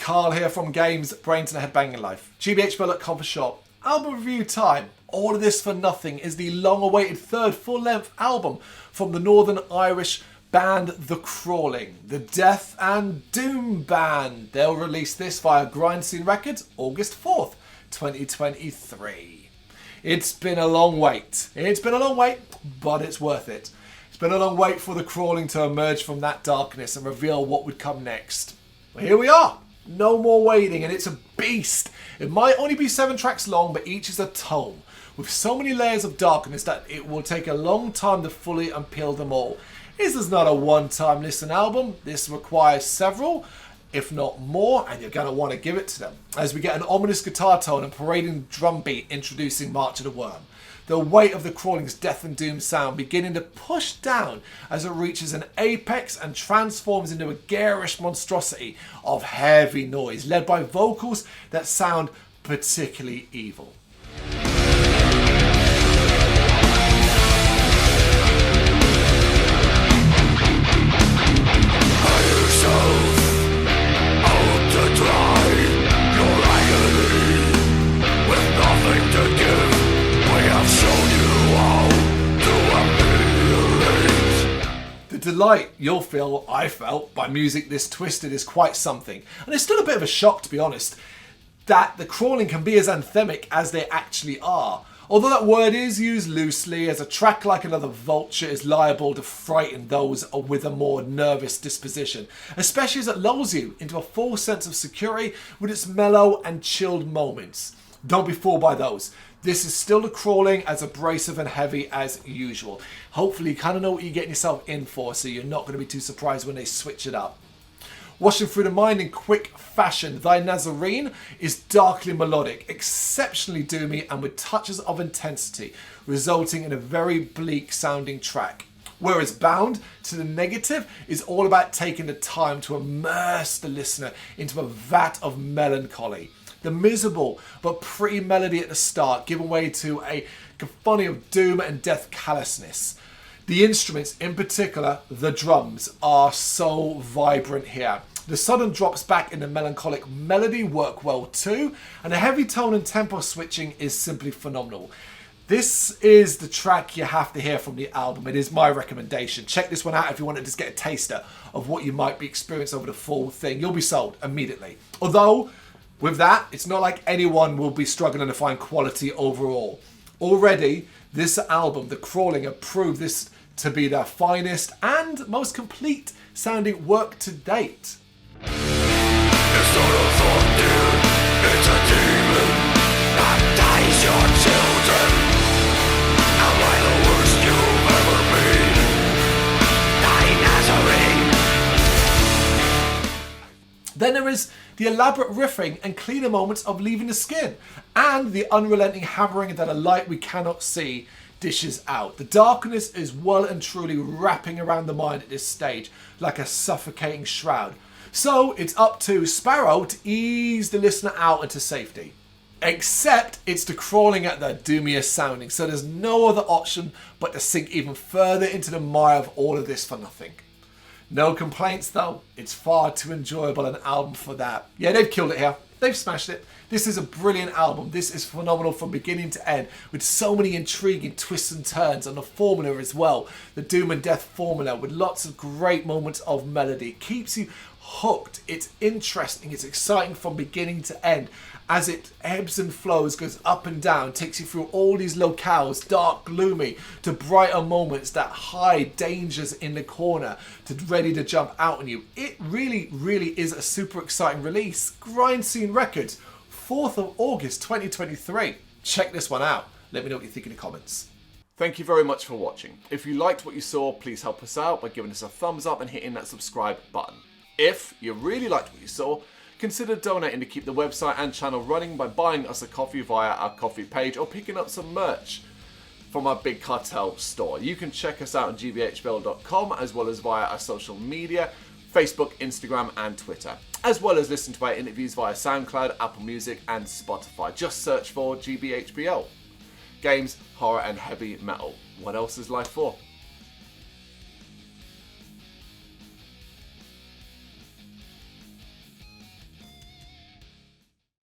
Carl here from Games, Brrraaains A Head-Banging Life. gbhblofficial for short. Album review time. All of This for Nothing is the long-awaited third full-length album from the Northern Irish band The Crawling, the Death and Doom band. They'll release this via Grindscene Records August 4th, 2023. It's been a long wait. But it's worth it. It's been a long wait for The Crawling to emerge from that darkness and reveal what would come next. Well, here we are. No more waiting, and it's a beast. It might only be 7 tracks long, but each is a tome, with so many layers of darkness that it will take a long time to fully unpeel them all. This is not a one-time listen album. This requires several, if not more, and you're going to want to give it to them, as we get an ominous guitar tone and parading drum beat introducing March of the Worm. The weight of The Crawling's death and doom sound beginning to push down as it reaches an apex and transforms into a garish monstrosity of heavy noise, led by vocals that sound particularly evil. The delight you'll feel, I felt, by music this twisted is quite something. And it's still a bit of a shock, to be honest, that The Crawling can be as anthemic as they actually are. Although that word is used loosely, as a track like Another Vulture is liable to frighten those with a more nervous disposition, especially as it lulls you into a false sense of security with its mellow and chilled moments. Don't be fooled by those. This is still The Crawling, as abrasive and heavy as usual. Hopefully you kind of know what you're getting yourself in for, so you're not going to be too surprised when they switch it up. Washing through the mind in quick fashion, Thy Nazarene is darkly melodic, exceptionally doomy, and with touches of intensity, resulting in a very bleak sounding track. Whereas Bound to the Negative is all about taking the time to immerse the listener into a vat of melancholy. The miserable but pretty melody at the start giving way to a cacophony of doom and death callousness. The instruments, in particular the drums, are so vibrant here. The sudden drops back in the melancholic melody work well too, and the heavy tone and tempo switching is simply phenomenal. This is the track you have to hear from the album. It is my recommendation. Check this one out if you want to just get a taster of what you might be experiencing over the full thing. You'll be sold immediately. Although, with that, it's not like anyone will be struggling to find quality overall. Already, this album, The Crawling, have proved this to be their finest and most complete sounding work to date. It's not a thought, dude. It's a demon. Baptize your children. Am I the worst you've ever been? Thy Nazarene. Then there is the elaborate riffing and cleaner moments of Leaving the Skin, and the unrelenting hammering that a light we cannot see dishes out. The darkness is well and truly wrapping around the mind at this stage like a suffocating shroud. So it's up to Sparrow to ease the listener out into safety. Except it's The Crawling at the doomiest sounding, so there's no other option but to sink even further into the mire of All of This for Nothing. No complaints though, it's far too enjoyable an album for that. Yeah, they've killed it here. They've smashed it. This is a brilliant album. This is phenomenal from beginning to end, with so many intriguing twists and turns, and the formula as well. The doom and death formula with lots of great moments of melody. It keeps you hooked. It's interesting. It's exciting from beginning to end. As it ebbs and flows, goes up and down, takes you through all these locales, dark, gloomy, to brighter moments that hide dangers in the corner, to ready to jump out on you. It really, really is a super exciting release. Grindscene Records, 4th of August 2023. Check this one out. Let me know what you think in the comments. Thank you very much for watching. If you liked what you saw, please help us out by giving us a thumbs up and hitting that subscribe button. If you really liked what you saw, consider donating to keep the website and channel running by buying us a coffee via our coffee page or picking up some merch from our Big Cartel store. You can check us out on gbhbl.com, as well as via our social media, Facebook, Instagram and Twitter, as well as listen to our interviews via SoundCloud, Apple Music and Spotify. Just search for GBHBL. Games, horror and heavy metal. What else is life for?